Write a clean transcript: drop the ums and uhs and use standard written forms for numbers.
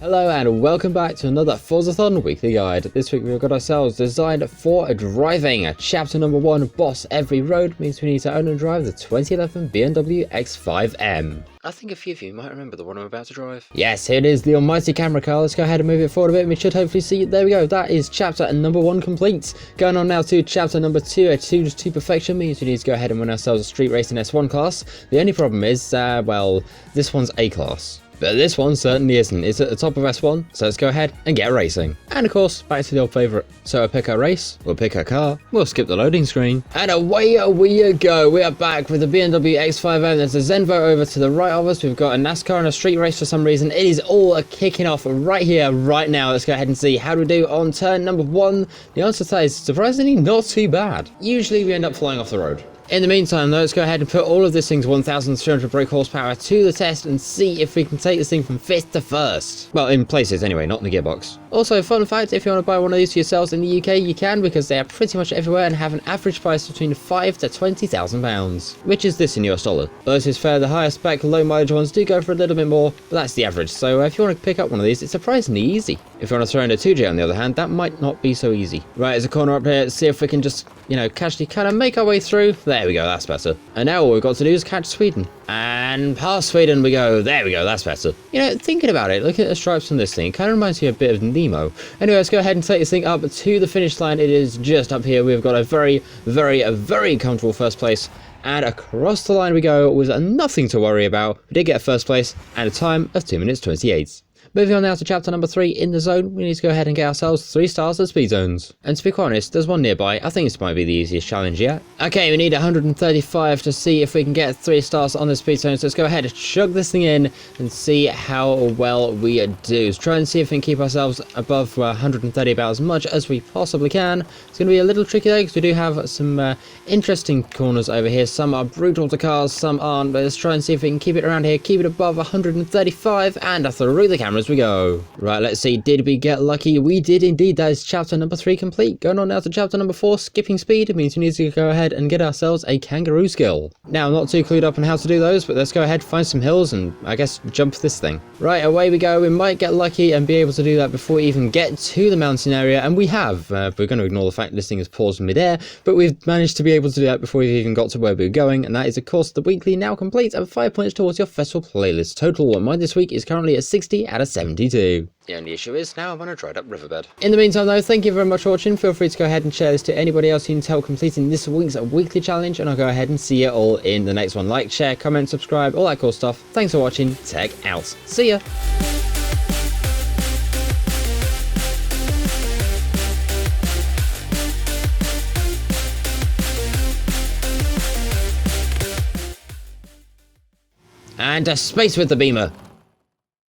Hello and welcome back to another Forzathon weekly guide. This week we've got ourselves designed for driving. Chapter number 1, Boss Every Road, means we need to own and drive the 2011 BMW X5M. I think a few of you might remember the one I'm about to drive. Yes, here it is, the almighty camera car. Let's go ahead and move it forward a bit and we should hopefully see, there we go, that is chapter number 1 complete. Going on now to chapter number 2, a 2 to perfection, means we need to go ahead and win ourselves a street racing S1 class. The only problem is, well, this one's A class. But this one certainly isn't. It's at the top of S1, so let's go ahead and get racing. And of course, back to the old favourite. So we'll pick our race, we'll pick our car, we'll skip the loading screen, and away we go. We are back with the BMW X5M. There's a Zenvo over to the right of us. We've got a NASCAR and a street race for some reason. It is all kicking off right here, right now. Let's go ahead and see how do we do on turn number 1. The answer to that is surprisingly not too bad. Usually we end up flying off the road. In the meantime though, let's go ahead and put all of this thing's 1,300 brake horsepower to the test and see if we can take this thing from 5th to 1st. Well, in places anyway, not in the gearbox. Also, fun fact, if you want to buy one of these for yourselves in the UK, you can, because they are pretty much everywhere and have an average price between £5,000 to £20,000, which is this in US dollar. Those who's fair, the higher spec, low mileage ones do go for a little bit more, but that's the average. So if you want to pick up one of these, it's surprisingly easy. If you want to throw in a 2J on the other hand, that might not be so easy. Right, there's a corner up here. Let's see if we can just, casually kind of make our way through. There we go, that's better. And now all we've got to do is catch Sweden. And past Sweden we go. There we go, that's better. Thinking about it, look at the stripes on this thing. It kind of reminds me a bit of Nemo. Anyway, let's go ahead and take this thing up to the finish line. It is just up here. We've got a very comfortable first place. And across the line we go with nothing to worry about. We did get first place and a time of 2 minutes 28. Moving on now to chapter number 3, in the zone, we need to go ahead and get ourselves 3 stars at speed zones. And to be quite honest, there's one nearby. I think this might be the easiest challenge yet. Okay, we need 135 to see if we can get 3 stars on the speed zone. So let's go ahead and chug this thing in and see how well we do. Let's try and see if we can keep ourselves above 130 about as much as we possibly can. It's going to be a little tricky though, because we do have some interesting corners over here. Some are brutal to cars, some aren't. But let's try and see if we can keep it around here, keep it above 135, and through the cameras we go. Right, let's see, did we get lucky? We did indeed. That is chapter number 3 complete. Going on now to chapter number 4, skipping speed. It means we need to go ahead and get ourselves a kangaroo skill. Now, I'm not too clued up on how to do those, but let's go ahead, find some hills and I guess jump this thing. Right, away we go. We might get lucky and be able to do that before we even get to the mountain area, and we have. We're going to ignore the fact this thing is paused mid-air, but we've managed to be able to do that before we've even got to where we're going, and that is of course the weekly now complete and 5 points towards your festival playlist. Total mine this week is currently at 60 out of 72. The only issue is now I'm on a dried up riverbed. In the meantime though, thank you very much for watching. Feel free to go ahead and share this to anybody else you can tell completing this week's weekly challenge, and I'll go ahead and see you all in the next one. Like, share, comment, subscribe, all that cool stuff. Thanks for watching. Tech out. See ya. And space with the beamer.